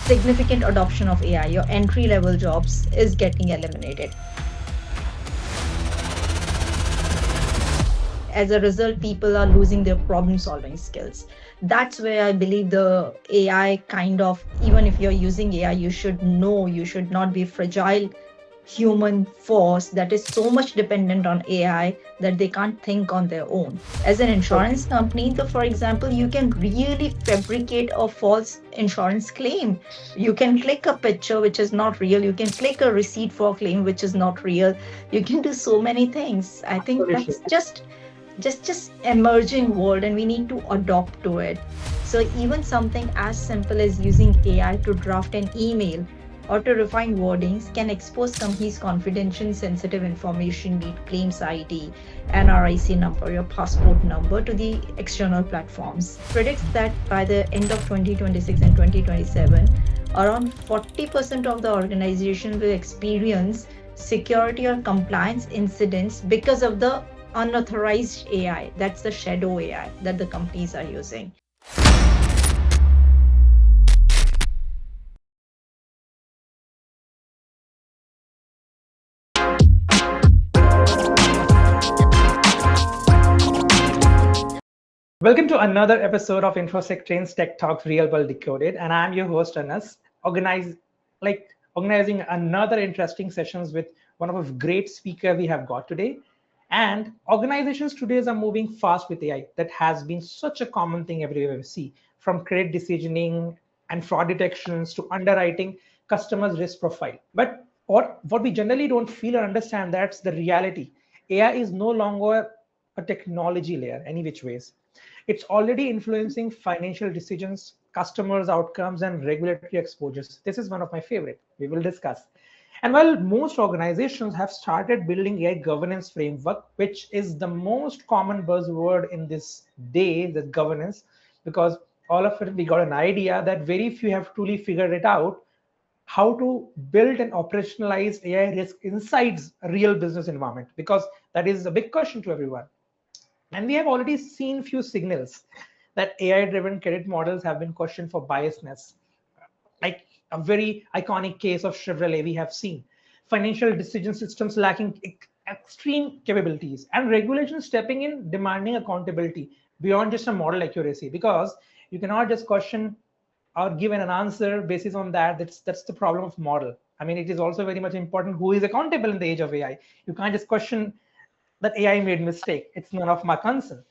significant adoption of AI, your entry level jobs is getting eliminated. As a result, people are losing their problem solving skills. That's where I believe the AI kind of, even if you're using AI, you should know you should not be fragile human force that is so much dependent on AI that they can't think on their own. As an insurance company, for example, you can really fabricate a false insurance claim. You can click a picture which is not real. You can click a receipt for a claim which is not real. You can do so many things. I think Absolutely. that's just emerging world and we need to adopt to it. So even something as simple as using AI to draft an email or to refine wordings can expose companies' confidential sensitive information, be it claims ID, NRIC number, your passport number, to the external platforms. Predicts that by the end of 2026 and 2027, around 40% of the organization will experience security or compliance incidents because of the unauthorized AI. That's the shadow AI that the companies are using. Welcome to another episode of InfosecTrain TechTalks Real World Decoded, and I'm your host Anas, organizing another interesting sessions with one of a great speaker we have got today. And organizations today are moving fast with AI. That has been such a common thing everywhere we see, from credit decisioning and fraud detections to underwriting customers' risk profile. But what we generally don't feel or understand, that's the reality. AI is no longer a technology layer any which ways. It's already influencing financial decisions, customers' outcomes, and regulatory exposures. This is one of my favorite. We will discuss. And while most organizations have started building a governance framework, which is the most common buzzword in this day, the governance, because all of it we got an idea that very few have truly figured it out how to build and operationalize AI risk inside a real business environment, because that is a big question to everyone. And we have already seen few signals that AI-driven credit models have been questioned for biasness, like a very iconic case of Chevrolet we have seen. Financial decision systems lacking extreme capabilities and regulations stepping in, demanding accountability beyond just a model accuracy, because you cannot just question or given an answer basis on that. That's the problem of model. I mean, it is also very much important who is accountable in the age of AI. You can't just question that AI made mistake. It's none of my concern.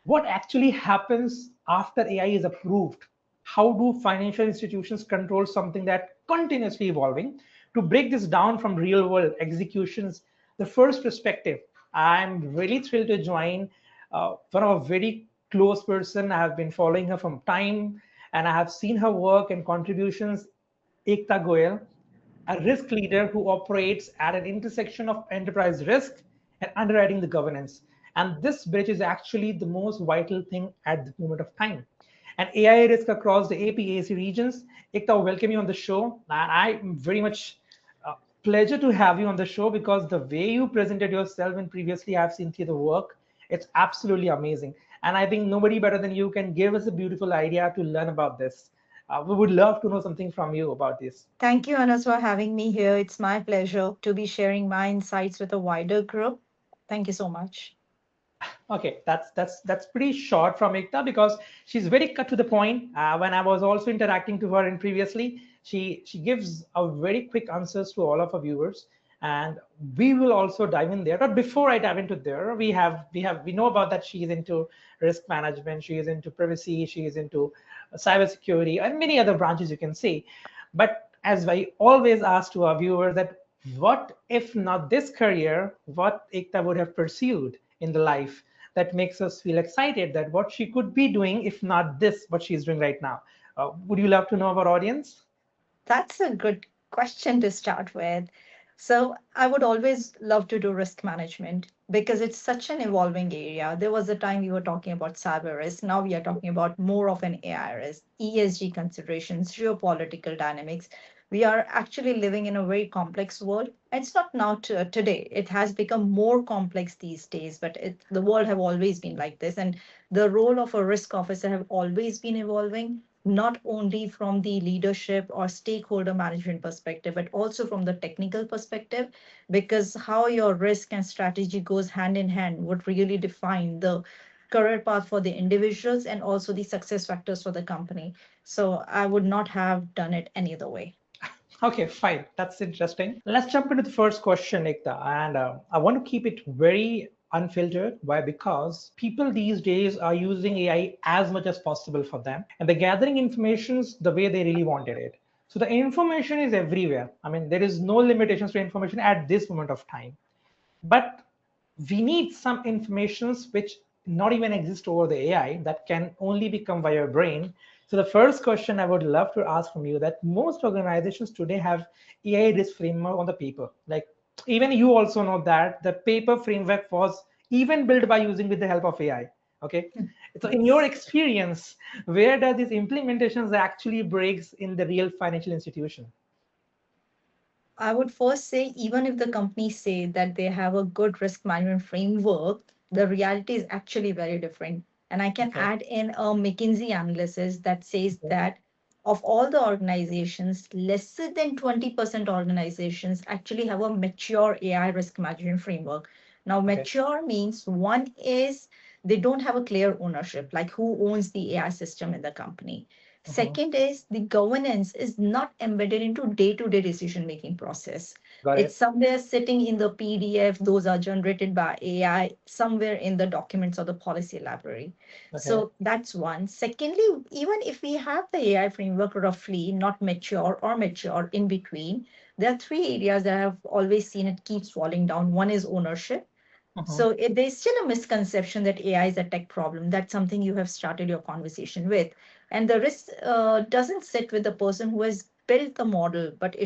What actually happens after AI is approved? How do financial institutions control something that continuously evolving? To break this down from real world executions, the first perspective, I'm really thrilled to join one of a very close person. I have been following her from time and I have seen her work and contributions. Ekta Goyal, a risk leader who operates at an intersection of enterprise risk and underwriting the governance. And this bridge is actually the most vital thing at the moment of time. And AI risk across the APAC regions. Ekta, welcome you on the show. And I'm very much pleasure to have you on the show, because the way you presented yourself and previously I've seen through the work, it's absolutely amazing. And I think nobody better than you can give us a beautiful idea to learn about this. We would love to know something from you about this. Thank you, Anas, for having me here. It's my pleasure to be sharing my insights with a wider group. Thank you so much. Okay, that's pretty short from Ekta, because she's very cut to the point. When I was also interacting to her in previously, she gives a very quick answers to all of our viewers, and we will also dive in there. But before I dive into there, we know about that she is into risk management, she is into privacy, she is into cybersecurity, and many other branches you can see. But as I always ask to our viewers, that what if not this career, what Ekta would have pursued in the life that makes us feel excited that what she could be doing if not this what she's doing right now. Would you love to know our audience? That's a good question to start with. So, I would always love to do risk management because it's such an evolving area. There was a time we were talking about cyber risk. Now we are talking about more of an AI risk, ESG considerations, geopolitical dynamics. We are actually living in a very complex world. It's not now today. It has become more complex these days, but the world have always been like this. And the role of a risk officer have always been evolving. not only from the leadership or stakeholder management perspective, but also from the technical perspective, because how your risk and strategy goes hand in hand would really define the career path for the individuals and also the success factors for the company. So I would not have done it any other way. Okay, fine. That's interesting. Let's jump into the first question, Ekta. And I want to keep it very unfiltered. Why? Because people these days are using AI as much as possible for them, and they're gathering informations the way they really wanted it. So the information is everywhere. I mean, there is no limitations to information at this moment of time. But we need some informations which not even exist over the AI that can only become via your brain. So the first question I would love to ask from you, that most organizations today have AI risk framework on the paper. Like, even you also know that the paper framework was even built by using with the help of AI. Okay. So in your Yes. experience, where does these implementations actually breaks in the real financial institution? I would first say, even if the companies say that they have a good risk management framework, the reality is actually very different. And I can Okay. add in a McKinsey analysis that says Okay. that of all the organizations, less than 20% organizations actually have a mature AI risk management framework. Now, Okay. mature means one is they don't have a clear ownership, like who owns the AI system in the company. Mhm. Second is the governance is not embedded into day-to-day decision-making process. Got It's it. somewhere sitting in the PDF, those are generated by AI, somewhere in the documents or the policy library. Okay. So that's one. Secondly, even if we have the AI framework roughly not mature or mature in between, there are three areas that I've always seen it keeps falling down. One is ownership. Mhm. So there's still a misconception that AI is a tech problem. That's something you have started your conversation with. And the risk doesn't sit with the person who has built the model, but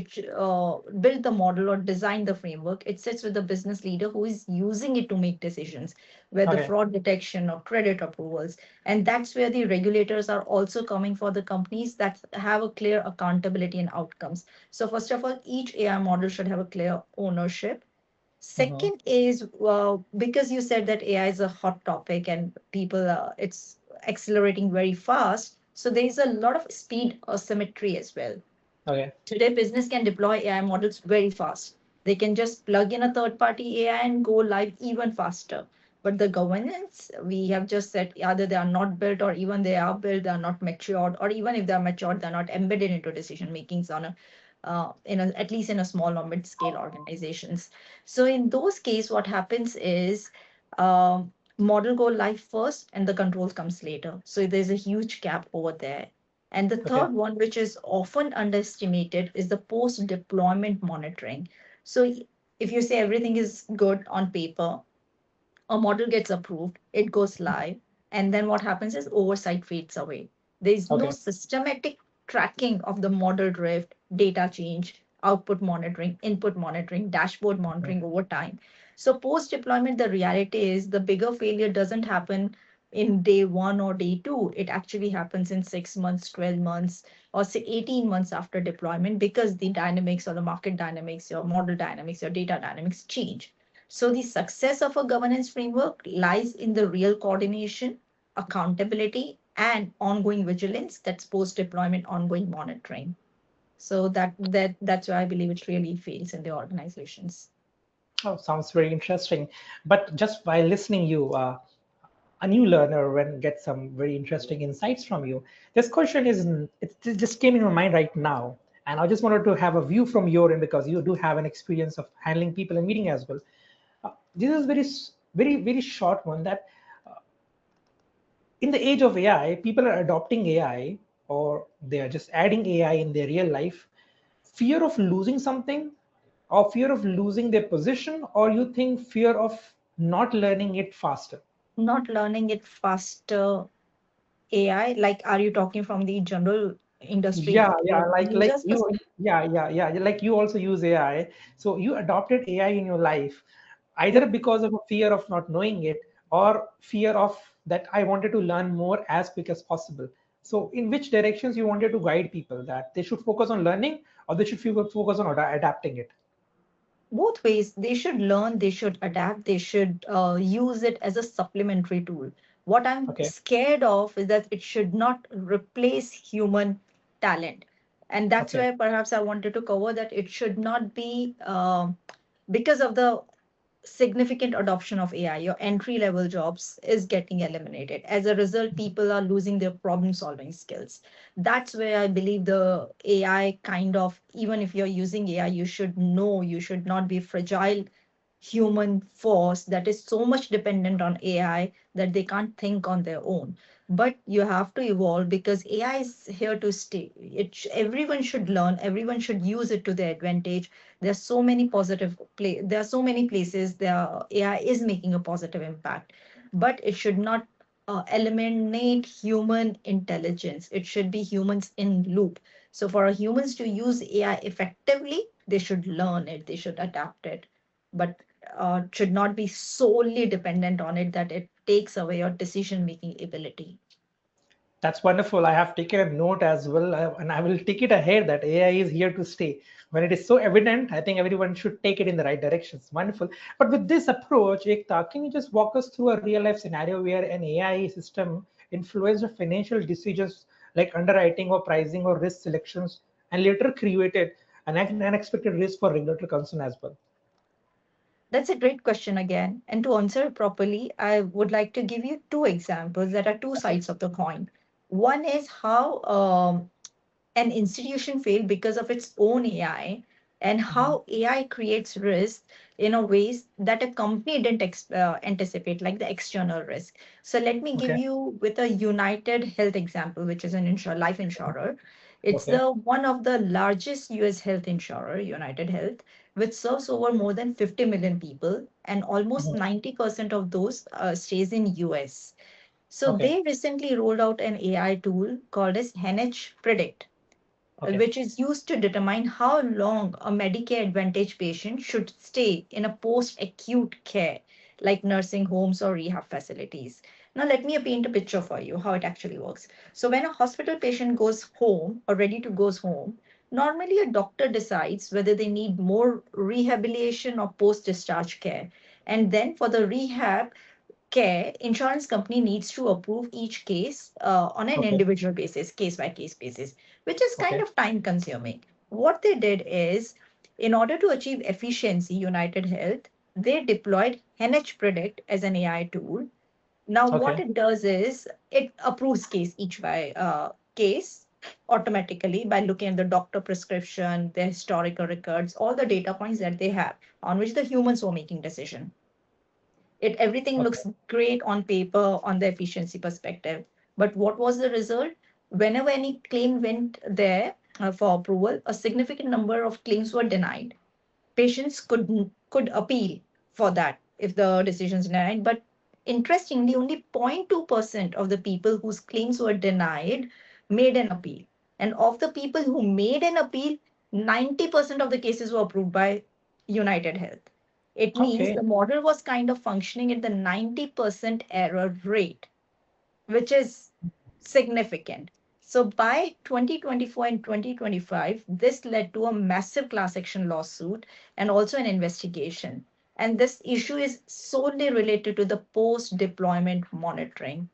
built the model or designed the framework. It sits with the business leader who is using it to make decisions, whether Okay. fraud detection or credit approvals. And that's where the regulators are also coming for the companies that have a clear accountability and outcomes. So first of all, each AI model should have a clear ownership. Mhm. Second is because you said that AI is a hot topic and people, it's accelerating very fast. So there is a lot of speed asymmetry as well. Okay. Today, business can deploy AI models very fast. They can just plug in a third party AI and go live even faster. But the governance, we have just said either they are not built or even they are built, they are not matured, or even if they are matured, they're not embedded into decision makings on a at least in a small or mid scale organizations. So in those cases, what happens is model go live first and the controls comes later. So there's a huge gap over there. And the Okay. third one, which is often underestimated, is the post deployment monitoring. So if you say everything is good on paper, a model gets approved, it goes live, and then what happens is oversight fades away. There is no Okay. systematic tracking of the model drift, data change, output monitoring, input monitoring, dashboard Mhm. monitoring over time. So post deployment, the reality is the bigger failure doesn't happen in day one or day two. It actually happens in 6 months, 12 months, or say 18 months after deployment because the dynamics or the market dynamics, your model dynamics, your data dynamics change. So the success of a governance framework lies in the real coordination, accountability, and ongoing vigilance. That's post-deployment ongoing monitoring. So that's why I believe it really fails in the organizations. Oh, sounds very interesting. But just by listening you, a new learner when get some very interesting insights from you. This question is it just came in my mind right now, and I just wanted to have a view from your end because you do have an experience of handling people in meeting as well. This is very short one that in the age of AI, people are adopting AI or they are just adding AI in their real life. Fear of losing something, or fear of losing their position, or you think fear of not learning it faster? Not learning it faster. AI, like, are you talking from the general industry Yeah, like users you, perspective? yeah, like you also use AI. So you adopted AI in your life, either because of a fear of not knowing it or fear of that I wanted to learn more as quick as possible. So in which directions you wanted to guide people that they should focus on learning or they should focus on adapting it? Both ways. They should learn, they should adapt, they should use it as a supplementary tool. What I'm Okay. scared of is that it should not replace human talent. And that's Okay. where perhaps I wanted to cover that it should not be because of the significant adoption of AI, your entry level jobs is getting eliminated. As a result, people are losing their problem solving skills. That's where I believe the AI kind of, even if you're using AI, you should know you should not be fragile human force that is so much dependent on AI that they can't think on their own. But you have to evolve because AI is here to stay. Everyone should learn, everyone should use it to their advantage. There are so many there are so many places there AI is making a positive impact, but it should not eliminate human intelligence. It should be humans in loop. So for humans to use AI effectively, they should learn it, they should adapt it, but should not be solely dependent on it that it takes away your decision making ability. That's wonderful. I have taken a note as well, and I will take it ahead that AI is here to stay. When it is so evident, I think everyone should take it in the right directions. Wonderful. But with this approach, Ekta, can you just walk us through a real life scenario where an AI system influenced the financial decisions like underwriting or pricing or risk selections and later created an unexpected risk for regulatory concern as well? That's a great question again. And to answer it properly, I would like to give you two examples that are two sides of the coin. One is how an institution failed because of its own AI, and Mhm. how AI creates risk in a ways that a company didn't anticipate, like the external risk. So let me give Okay. you with a United Health example, which is an life insurer. It's Okay. the one of the largest US health insurer, United Health, which serves over more than 50 million people, and almost Mhm. 90% of those stays in US. So Okay. they recently rolled out an AI tool called as NH Predict, Okay. which is used to determine how long a Medicare Advantage patient should stay in a post acute care, like nursing homes or rehab facilities. Now, let me paint a picture for you how it actually works. So, when a hospital patient goes home or ready to goes home, normally a doctor decides whether they need more rehabilitation or post discharge care. And then for the rehab, care, insurance company needs to approve each case on an Okay. individual basis, case by case basis, which is kind Okay. of time consuming. What they did is, in order to achieve efficiency, United Health, they deployed NH Predict as an AI tool. Now, what Okay. it does is it approves case each by case automatically by looking at the doctor prescription, the historical records, all the data points that they have on which the humans were making decision. It everything Okay. looks great on paper on the efficiency perspective, but what was the result? Whenever any claim went there for approval, a significant number of claims were denied. Patients could appeal for that if the decision is denied, but interestingly only 0.2% of the people whose claims were denied made an appeal, and of the people who made an appeal, 90% of the cases were approved by United Health. It means Okay. the model was kind of functioning at the 90% error rate, which is significant. So by 2024 and 2025, this led to a massive class action lawsuit and also an investigation. And this issue is solely related to the post deployment monitoring.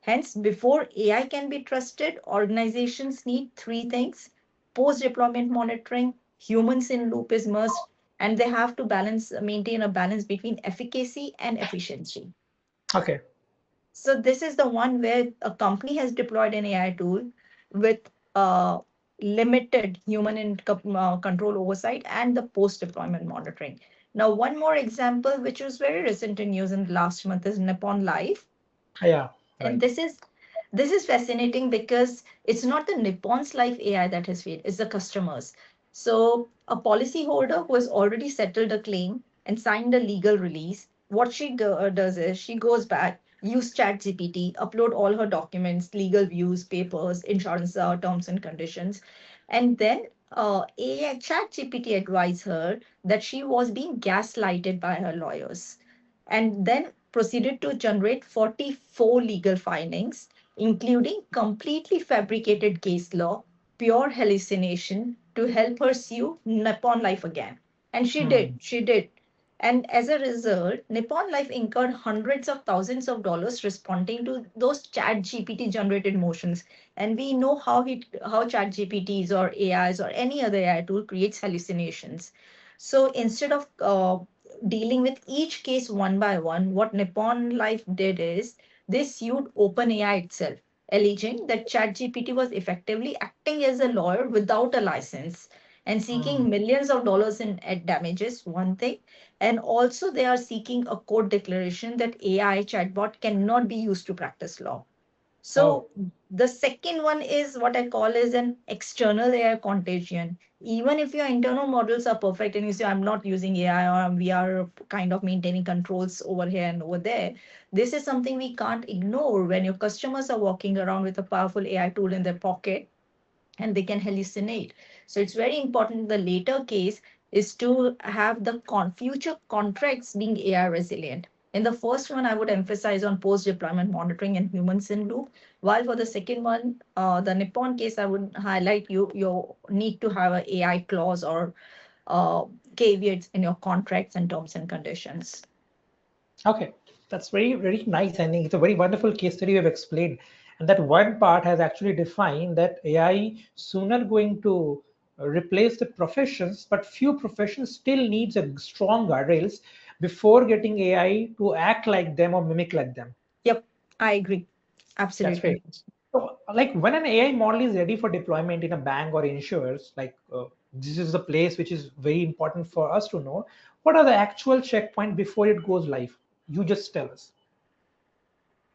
Hence, before AI can be trusted, organizations need three things: post deployment monitoring, humans in loop is must, and they have to maintain a balance between efficacy and efficiency. Okay. So this is the one where a company has deployed an AI tool with limited human control oversight and the post-deployment monitoring. Now, one more example, which was very recent in news in the last month, is Nippon Life, Yeah. and Right. this is fascinating because it's not the Nippon's Life AI that has failed, it's the customers. So a policyholder who has already settled a claim and signed a legal release, what does is she goes back, use ChatGPT, upload all her documents, legal views, papers, insurance terms and conditions, and then AI ChatGPT advised her that she was being gaslighted by her lawyers, and then proceeded to generate 44 legal findings, including completely fabricated case law, pure hallucination, to help her sue Nippon Life again. And she did. Hmm. She did. And as a result, Nippon Life incurred hundreds of thousands of dollars responding to those chat GPT generated motions. And we know how chat GPTs or AIs or any other AI tool creates hallucinations. So instead of dealing with each case one by one, what Nippon Life did is they sued OpenAI itself, alleging that ChatGPT was effectively acting as a lawyer without a license and seeking millions of dollars in damages, one thing. And also, they are seeking a court declaration that AI chatbot cannot be used to practice law. Oh, So the second one is what I call is an external AI contagion. Even if your internal models are perfect and you say, I'm not using AI or we are kind of maintaining controls over here and over there, this is something we can't ignore when your customers are walking around with a powerful AI tool in their pocket and they can hallucinate. So it's very important the later case is to have the future contracts being AI resilient. In the first one, I would emphasize on post-deployment monitoring and humans in loop. While for the second one, the Nippon case, I would highlight you need to have an AI clause or uh, caveats in your contracts and terms and conditions. okay. That's very nice. I think it's a very wonderful case study you have explained. And that one part has actually defined that AI sooner going to replace the professions, but few professions still needs a strong guardrails before getting AI to act like them or mimic like them. Yep, I agree. That's Absolutely. great. So, like when an AI model is ready for deployment in a bank or insurers, this is the place which is very important for us to know. What are the actual checkpoint before it goes live? You just tell us.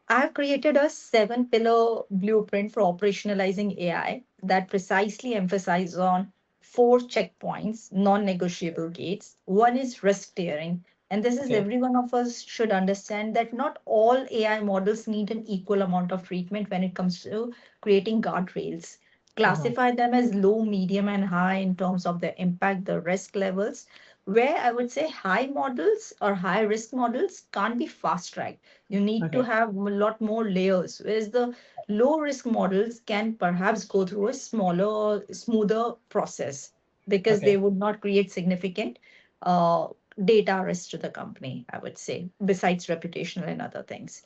I've created a 7 pillar blueprint for operationalizing AI that precisely emphasizes on 4 checkpoints, non-negotiable gates. One is risk tiering. And this is Okay. every one of us should understand that not all AI models need an equal amount of treatment when it comes to creating guardrails. Mhm. Classify them as low, medium, and high in terms of the impact, the risk levels, where I would say high models or high risk models can't be fast tracked. You need to Okay. have a lot more layers, whereas the low risk models can perhaps go through a smaller, smoother process because they Okay. would not create significant uh, data risk to the company, I would say, besides reputational and other things.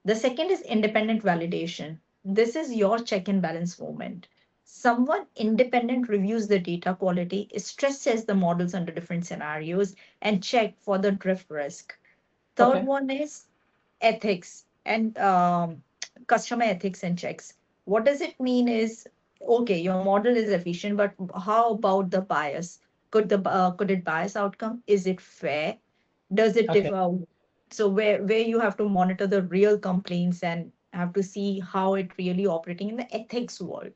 The second is independent validation. This is your check and balance moment. Someone independent reviews the data quality, stress tests the models under different scenarios, and check for the drift risk. Third Okay. one is ethics and customer ethics and checks. What does it mean is, okay, your model is efficient, but how about the bias? Could it bias outcome? Is it fair? Does it Okay. differ? So where you have to monitor the real complaints and have to see how it really operating in the ethics world.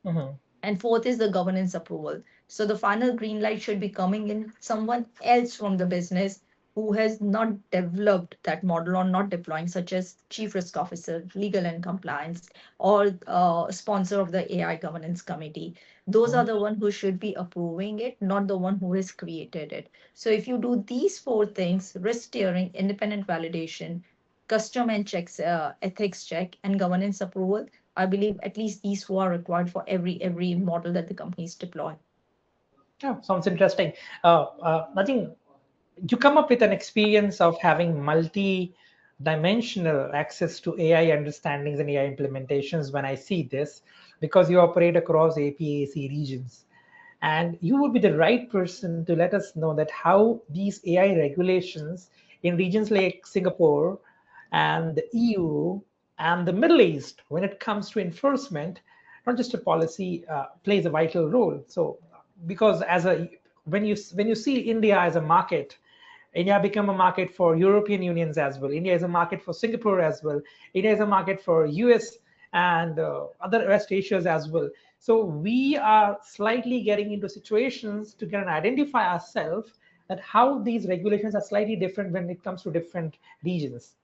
Mhm. And fourth is the governance approval. So the final green light should be coming in someone else from the business who has not developed that model or not deploying, such as chief risk officer, legal and compliance, or sponsor of the AI governance committee. Those are Mhm. the one who should be approving it, not the one who has created it. So if you do these 4 things: risk steering, independent validation, custom and checks, ethics check, and governance approval, I believe at least these 4 are required for every model that the companies deploy. Yeah, sounds interesting. Nothing. You come up with an experience of having multi-dimensional access to AI understandings and AI implementations when I see this, because you operate across APAC regions. And you would be the right person to let us know that how these AI regulations in regions like Singapore and the EU and the Middle East, when it comes to enforcement, not just a policy, plays a vital role. So, because as a when you see India as a market, India become a market for European unions as well. India is a market for Singapore as well. India is a market for US and other West Asias as well. So we are slightly getting into situations to get and identify ourselves that how these regulations are slightly different when it comes to different regions.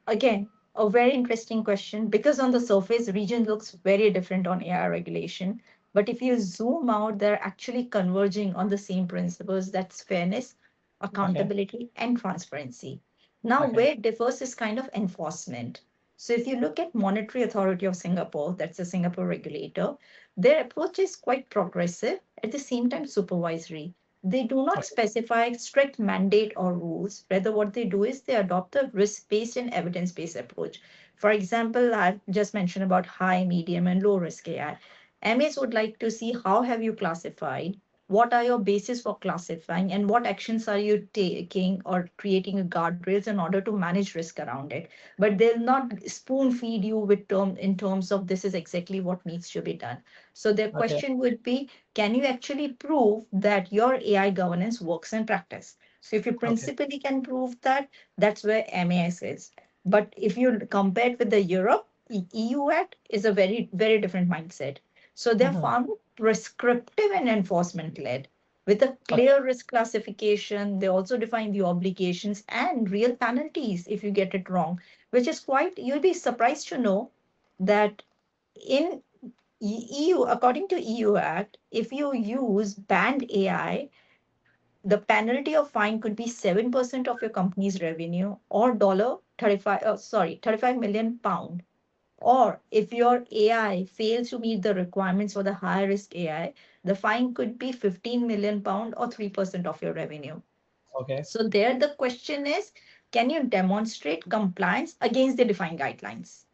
Again, a very interesting question because on the surface, region looks very different on AI regulation. But if you zoom out, they're actually converging on the same principles: that's fairness, Okay. accountability, and transparency. Now, Okay. where it differs is kind of enforcement. So if you look at Monetary Authority of Singapore, that's the Singapore regulator, their approach is quite progressive, at the same time supervisory. They do not Okay. specify strict mandate or rules. Rather, what they do is they adopt a risk-based and evidence-based approach. For example, I've just mentioned about high, medium, and low risk AI. MAs would like to see how have you classified, what are your basis for classifying, and what actions are you taking or creating a guardrails in order to manage risk around it. But they'll not spoon feed you with term in terms of this is exactly what needs to be done. So their Okay. question would be, can you actually prove that your AI governance works in practice? So if you Okay. principally can prove that, that's where MAS is. But if you compare it with the Europe, EU Act is a very, very different mindset. So they're Mhm. far more prescriptive and enforcement led. With a Okay. clear risk classification, they also define the obligations and real penalties if you get it wrong, which is quite, you'll be surprised to know that in EU, according to EU Act, if you use banned AI, the penalty or fine could be 7% of your company's revenue or dollar 35, 35 million pound. Or if your AI fails to meet the requirements for the high risk AI, the fine could be 15 million pound or 3% of your revenue. Okay. So there the question is, can you demonstrate compliance against the defined guidelines?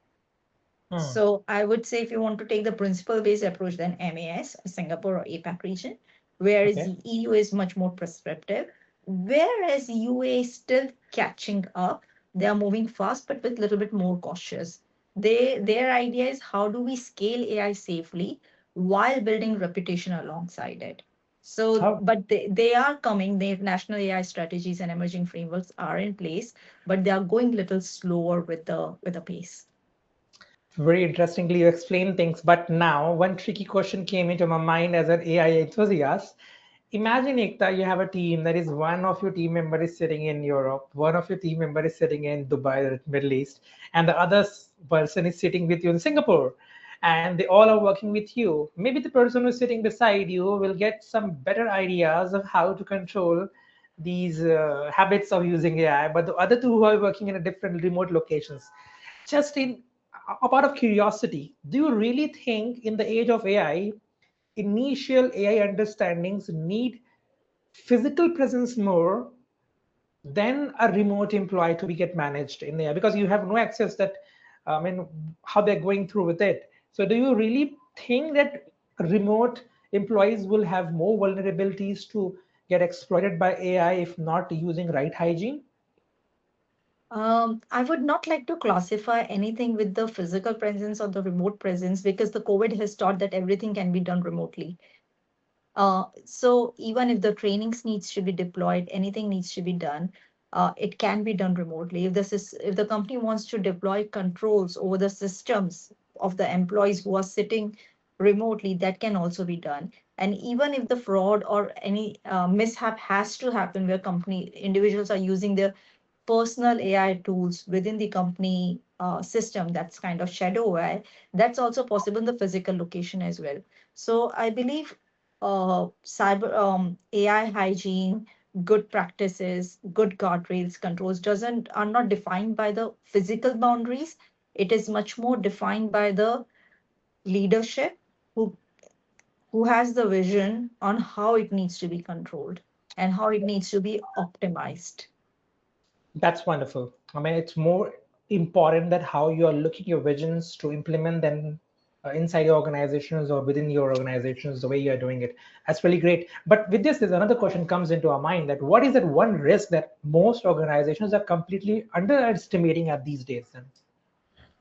Hmm. So I would say if you want to take the principle-based approach, then MAS, Singapore or APAC region, whereas Okay. the EU is much more prescriptive, whereas UA is still catching up. They are moving fast, but with a little bit more cautious. Their idea is how do we scale AI safely while building reputation alongside it. So, How but they are coming. Their national AI strategies and emerging frameworks are in place, but they are going a little slower with the pace. very interestingly you explain things, but now one tricky question came into my mind as an AI enthusiast. Imagine, Ekta, you have a team that is one of your team member is sitting in Europe, one of your team member is sitting in Dubai, the Middle East, and the other person is sitting with you in Singapore, and they all are working with you. Maybe the person who's sitting beside you will get some better ideas of how to control these habits of using AI, but the other two who are working in a different remote locations. Just in out of curiosity, do you really think in the age of AI, initial AI understandings need physical presence more than a remote employee to be get managed in there because you have no access that I mean how they're going through with it. So do you really think that remote employees will have more vulnerabilities to get exploited by AI if not using right hygiene? I would not like to classify anything with the physical presence or the remote presence because the COVID has taught that everything can be done remotely. So even if the trainings needs to be deployed, anything needs to be done, it can be done remotely. If the company wants to deploy controls over the systems of the employees who are sitting remotely, that can also be done. And even if the fraud or any mishap has to happen where company individuals are using their personal AI tools within the company system, that's kind of shadow AI, that's also possible in the physical location as well. So I believe cyber AI hygiene, good practices, good guardrails, controls doesn't are not defined by the physical boundaries. It is much more defined by the leadership who who has the vision on how it needs to be controlled and how it needs to be optimized. That's wonderful. I mean, it's more important that how you are looking your visions to implement them inside your organizations or within your organizations, the way you are doing it. That's really great. But with this, there's another question comes into our mind that what is that one risk that most organizations are completely underestimating at these days? Then,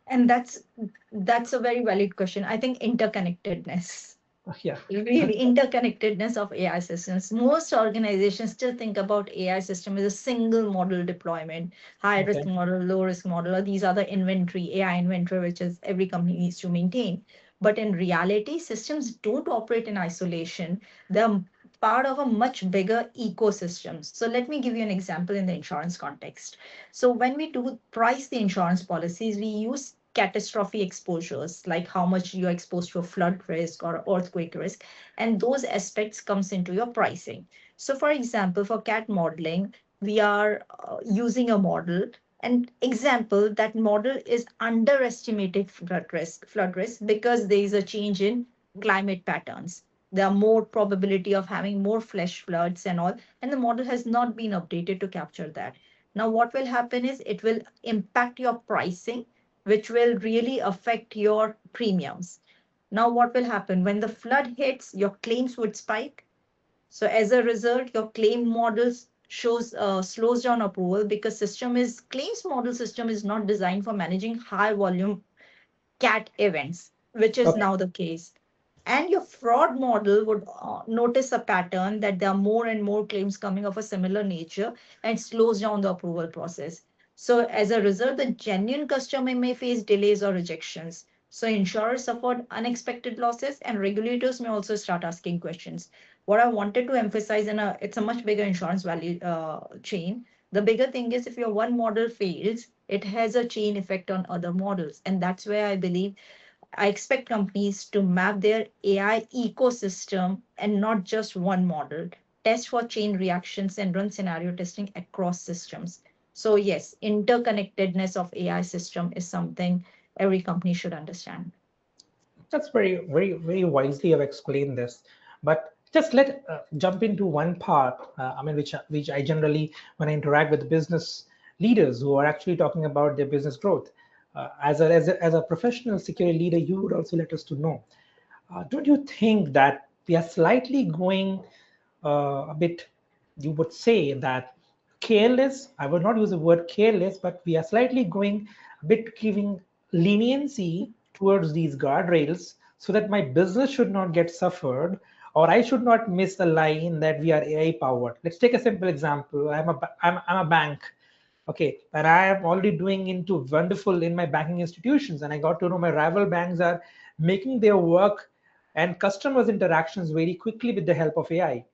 And that's a very valid question. I think interconnectedness. yeah. Really, interconnectedness of AI systems. Most organizations still think about AI system as a single model deployment, high risk Okay. model, low risk model, or these are the inventory, AI inventory, which is every company needs to maintain. But in reality, systems don't operate in isolation. They're part of a much bigger ecosystem. So let me give you an example in the insurance context. So when we do price the insurance policies, we use catastrophe exposures, like how much you're exposed to a flood risk or earthquake risk, and those aspects comes into your pricing. So for example, for cat modeling, we are using a model, and example that model is underestimated flood risk because there is a change in climate patterns. there are more probability of having more flash floods and all, and the model has not been updated to capture that. Now what will happen is it will impact your pricing, which will really affect your premiums. Now what will happen when the flood hits, your claims would spike. So as a result, your claim models shows slows down approval because system is claims model system is not designed for managing high volume cat events, which is Okay. now the case. And your fraud model would notice a pattern that there are more and more claims coming of a similar nature and slows down the approval process. So, as a result, the genuine customer may face delays or rejections. So, insurers suffered unexpected losses, and regulators may also start asking questions. What I wanted to emphasize it's a much bigger insurance value chain. The bigger thing is if your one model fails, it has a chain effect on other models, and that's where I believe I expect companies to map their AI ecosystem and not just one model, test for chain reactions and run scenario testing across systems. So yes, interconnectedness of AI system is something every company should understand. That's very wisely have explained this. But just let jump into one part. I mean, which I generally, when I interact with business leaders who are actually talking about their business growth, as a professional security leader, you would also let us to know. Don't you think that we are slightly going a bit? You would say that careless. I would not use the word careless, but we are slightly going a bit giving leniency towards these guardrails so that my business should not get suffered or I should not miss the line that we are AI powered. Let's take a simple example. I'm a bank, okay, and I am already doing into wonderful in my banking institutions, and I got to know my rival banks are making their work and customers interactions very quickly with the help of AI.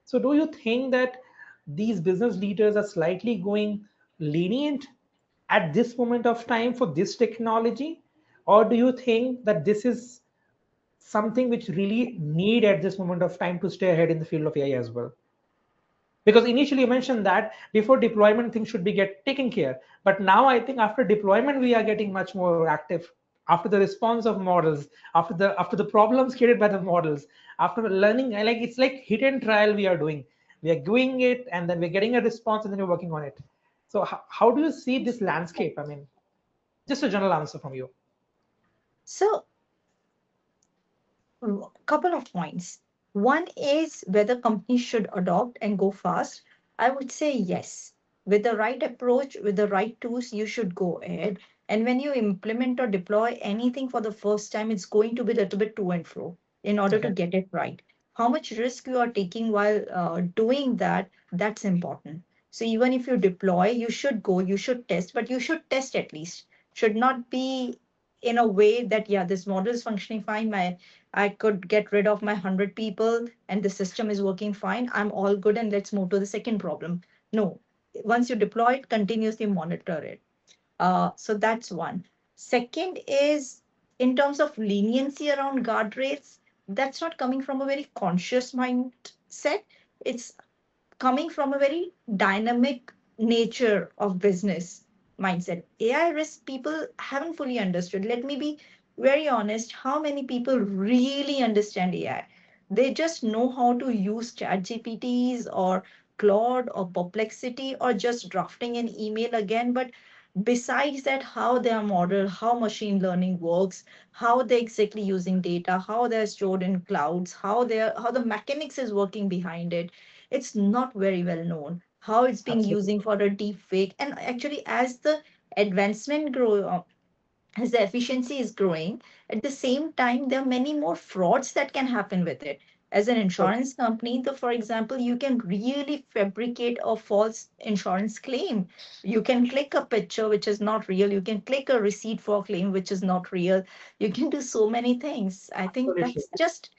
So do you think that these business leaders are slightly going lenient at this moment of time for this technology, or do you think that this is something which really need at this moment of time to stay ahead in the field of AI as well? Because initially you mentioned that before deployment things should be get taken care, but now I think after deployment we are getting much more active after the response of models, after the problems created by the models, after learning, like it's like hit and trial we are doing. We are doing it and then we're getting a response and then we're working on it. So how do you see this landscape? I mean, just a general answer from you. So couple of points. One is whether companies should adopt and go fast. I would say yes. With the right approach, with the right tools, you should go ahead. And when you implement or deploy anything for the first time, it's going to be a little bit to and fro in order to Okay. get it right. How much risk you are taking while doing that, that's important. So even if you deploy, you should go, you should test, but you should test at least. Should not be in a way that, yeah, this model is functioning fine. I could get rid of my 100 people and the system is working fine. I'm all good and let's move to the second problem. No, once you deploy it, continuously monitor it. So that's one. Second is in terms of leniency around guardrails, that's not coming from a very conscious mindset. It's coming from a very dynamic nature of business mindset. AI risk people haven't fully understood. Let me be very honest. How many people really understand AI? They just know how to use chat GPTs or Claude or Perplexity or just drafting an email again. But besides that, how they are modeled, how machine learning works, how they're exactly using data, how they're stored in clouds, how the mechanics is working behind it, it's not very well known how it's being Absolutely. using for a deep fake. And actually as the advancement grow, as the efficiency is growing, at the same time there are many more frauds that can happen with it. As an True. insurance company, for example, you can really fabricate a false insurance claim. You can click a picture which is not real, you can click a receipt for a claim which is not real, you can do so many things. I think Absolutely. that's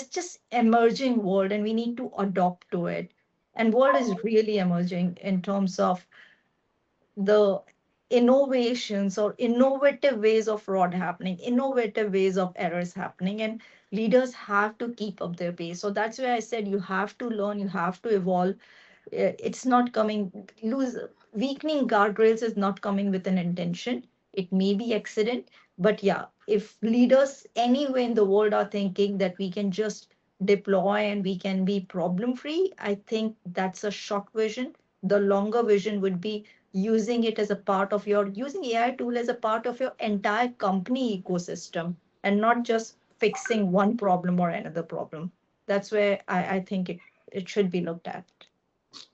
just emerging world and we need to adopt to it. And world is really emerging in terms of the innovations or innovative ways of fraud happening, innovative ways of errors happening, and leaders have to keep up their pace. So that's why I said you have to learn, you have to evolve. It's not coming lose weakening guardrails is not coming with an intention. It may be accident, but yeah, if leaders anywhere in the world are thinking that we can just deploy and we can be problem free, I think that's a short vision. The longer vision would be using it as a part of your using AI tool as a part of your entire company ecosystem and not just fixing one problem or another problem. That's where I think it should be That's looked like.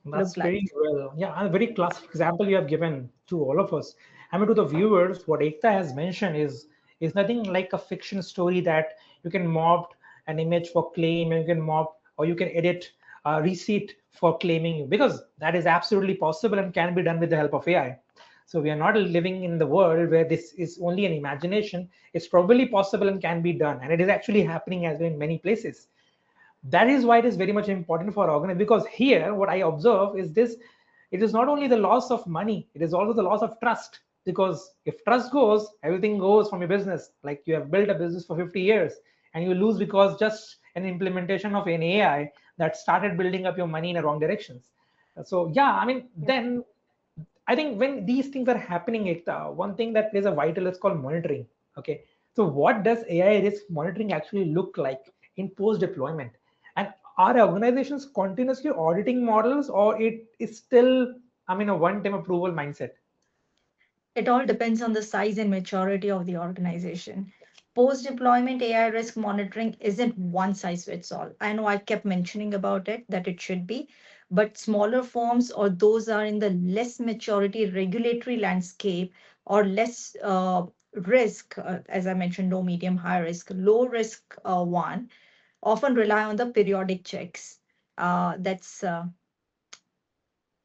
very well. Yeah, a very classic example you have given to all of us. I mean, to the viewers, what Ekta has mentioned is nothing like a fiction story that you can mob an image for claim, and you can mob or you can edit a receipt for claiming you, because that is absolutely possible and can be done with the help of AI. So we are not living in the world where this is only an imagination. It's probably possible and can be done, and it is actually happening as well in many places. That is why it is very much important for organization, because here what I observe is this: it is not only the loss of money, it is also the loss of trust. Because if trust goes, everything goes from your business. Like, you have built a business for 50 years and you lose because just an implementation of an AI that started building up your money in the wrong directions. So yeah, I mean, then I think when these things are happening, Ekta, one thing that plays a vital is called monitoring. Okay, so what does AI risk monitoring actually look like in post deployment? And are organizations continuously auditing models, or it is still, I mean, a one-time approval mindset? It all depends on the size and maturity of the organization. Post deployment AI risk monitoring isn't one size fits all. I know I kept mentioning about it that it should be, but smaller firms or those are in the less maturity regulatory landscape or less risk, as I mentioned, low, medium, high risk, low risk one, often rely on the periodic checks. That's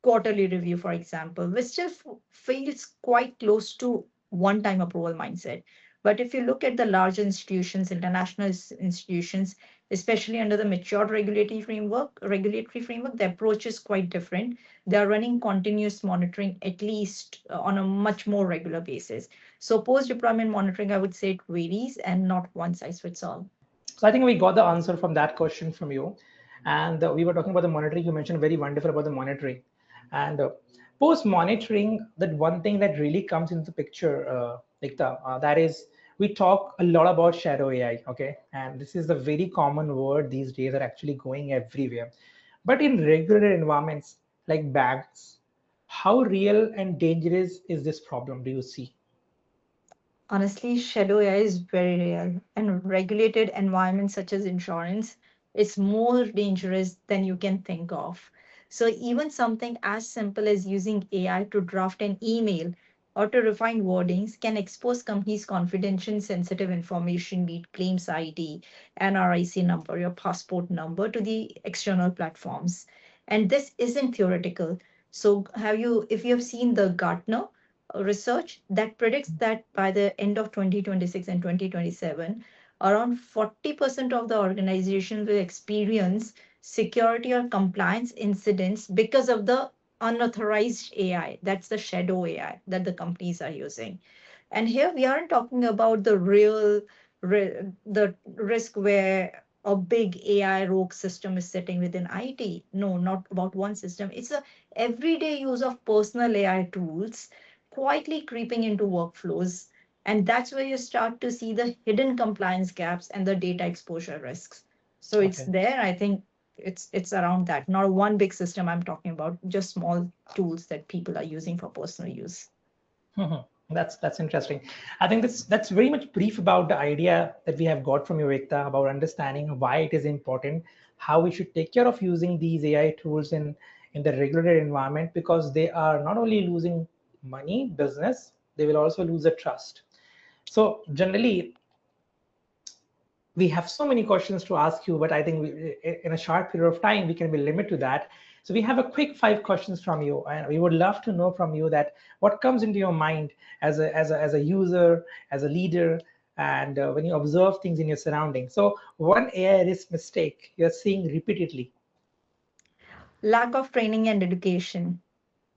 quarterly review, for example, which still feels quite close to one time approval mindset. But if you look at the large institutions, international institutions, especially under the matured regulatory framework, the approach is quite different. They are running continuous monitoring at least on a much more regular basis. So post deployment monitoring, I would say it varies and not one size fits all. So I think we got the answer from that question from you. And we were talking about the monitoring. You mentioned very wonderful about the monitoring. And post monitoring, that one thing that really comes into the picture, Ekta, that is, we talk a lot about shadow AI. Okay, and this is a very common word these days, are actually going everywhere. But in regular environments like banks, how real and dangerous is this problem, do you see? Honestly, shadow AI is very real. And regulated environments such as insurance, it's more dangerous than you can think of. So even something as simple as using AI to draft an email or to refine wordings can expose companies' confidential sensitive information, be it claims ID, NRIC number, your passport number, to the external platforms. And this isn't theoretical. So if you have seen the Gartner research that predicts that by the end of 2026 and 2027, around 40% of the organizations will experience security or compliance incidents because of the unauthorized AI. That's the shadow AI that the companies are using. And here we aren't talking about the risk where a big AI rogue system is sitting within IT. No, not about one system. It's a everyday use of personal AI tools quietly creeping into workflows. And that's where you start to see the hidden compliance gaps and the data exposure risks. So it's Okay. there. I think it's around that. Not one big system I'm talking about, just small tools that people are using for personal use. Mhm. That's interesting. I think that's very much brief about the idea that we have got from you, Ekta, about understanding why it is important, how we should take care of using these AI tools in the regulated environment, because they are not only losing money, business, they will also lose the trust. So generally, we have so many questions to ask you, but I think in a short period of time, we can be limited to that. So we have a quick 5 questions from you, and we would love to know from you that what comes into your mind as a user, as a leader, and when you observe things in your surroundings. So one AI risk mistake you're seeing repeatedly. Lack of training and education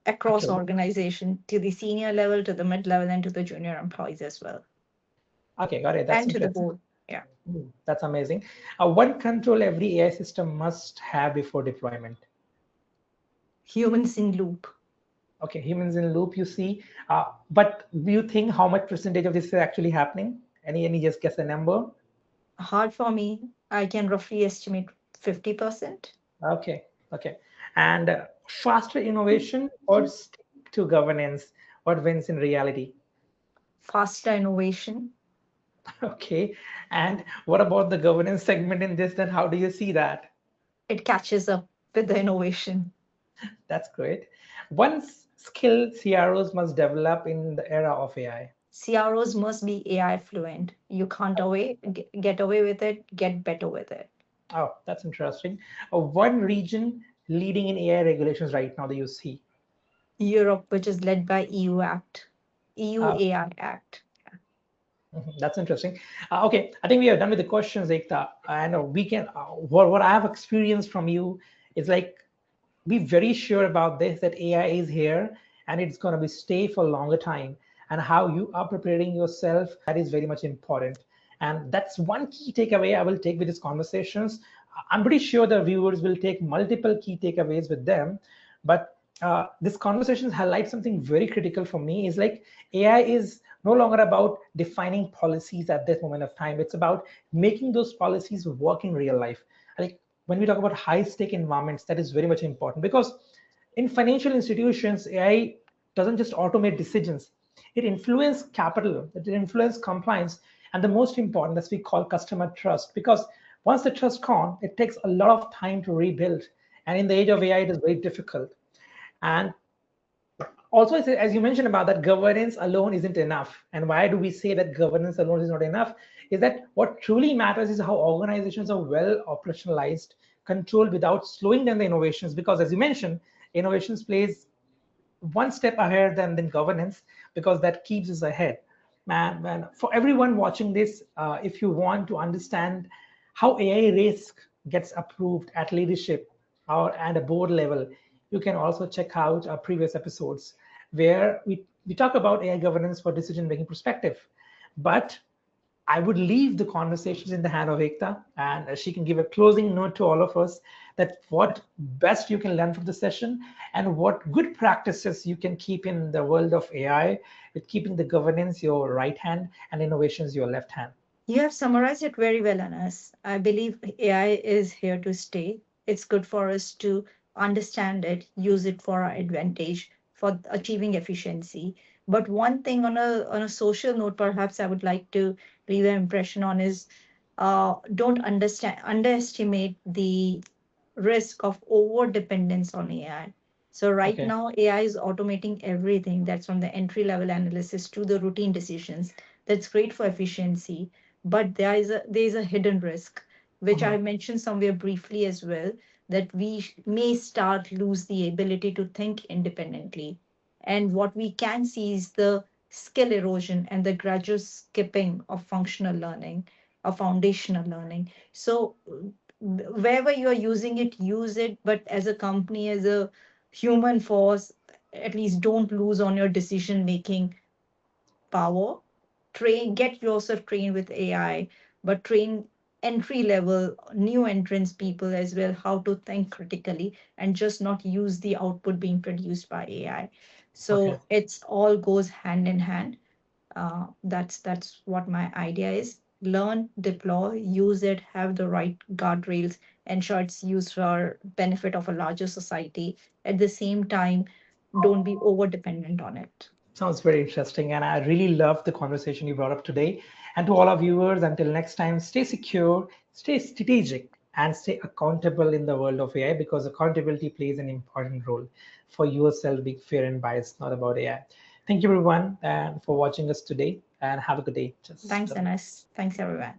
across Okay, organization to the senior level, to the mid level, and to the junior employees as well, okay, got it. That's and to the interesting. board. Yeah. That's amazing. One control every AI system must have before deployment. Humans in loop. Okay, humans in loop, you see. But do you think how much percentage of this is actually happening? Any just guess a number? Hard for me. I can roughly estimate 50%. Okay, okay. And faster innovation or stick to governance? What wins in reality? Faster innovation. Okay. And what about the governance segment in this? Then how do you see that? It catches up with the innovation. That's great. One skill CROs must develop in the era of AI. CROs must be AI fluent. You can't get away with it, get better with it. Oh, that's interesting. One region leading in AI regulations right now that you see. Europe, which is led by EU Act, EU Uh, AI Act. mhm, that's interesting. Okay, I think we are done with the questions, Ekta. And we can, what I have experienced from you is like, be very sure about this, that AI is here and it's going to be stay for a longer time. And how you are preparing yourself, that is very much important. And that's one key takeaway I will take with these conversations. I'm pretty sure the viewers will take multiple key takeaways with them. But this conversation highlights something very critical for me is like AI is no longer about defining policies at this moment of time. It's about making those policies work in real life. Like when we talk about high stake environments, that is very much important because in financial institutions, AI doesn't just automate decisions. It influences capital, it influences compliance, and the most important, as we call customer trust. Because once the trust gone, it takes a lot of time to rebuild. And in the age of AI, it is very difficult. And also, as you mentioned about that, governance alone isn't enough. And why do we say that governance alone is not enough? Is that what truly matters is how organizations are well operationalized, controlled without slowing down the innovations. Because as you mentioned, innovations plays one step ahead than governance because that keeps us ahead. Man, for everyone watching this, if you want to understand how AI risk gets approved at leadership or at a board level, you can also check out our previous episodes where we talk about AI governance for decision making perspective. But I would leave the conversations in the hand of Ekta, and she can give a closing note to all of us that what best you can learn from the session and what good practices you can keep in the world of AI with keeping the governance your right hand and innovations your left hand. You have summarized it very well, Anas. I believe AI is here to stay. It's good for us to understand it, use it for our advantage, for achieving efficiency. But one thing on a social note, perhaps I would like to leave an impression on is don't underestimate the risk of over dependence on AI. So right Okay. now, AI is automating everything that's from the entry level analysis to the routine decisions. That's great for efficiency, but there is a hidden risk, which I Mhm. mentioned somewhere briefly as well, that we may start lose the ability to think independently. And what we can see is the skill erosion and the gradual skipping of functional learning, of foundational learning. So wherever you're using it, use it, but as a company, as a human force, at least don't lose on your decision making power. Get yourself trained with AI, but train entry level new entrants people as well how to think critically and just not use the output being produced by AI. Okay. So it's all goes hand in hand. That's what my idea is. Learn, deploy, use it, have the right guardrails, ensure it's used for benefit of a larger society. At the same time, don't be over dependent on it. Sounds very interesting. And I really love the conversation you brought up today. And to all our viewers, until next time, stay secure, stay strategic, and stay accountable in the world of AI because accountability plays an important role for yourself being fair and biased, not about AI. Thank you, everyone, and for watching us today, and have a good day. Just Thanks, Anas. Thanks, everyone.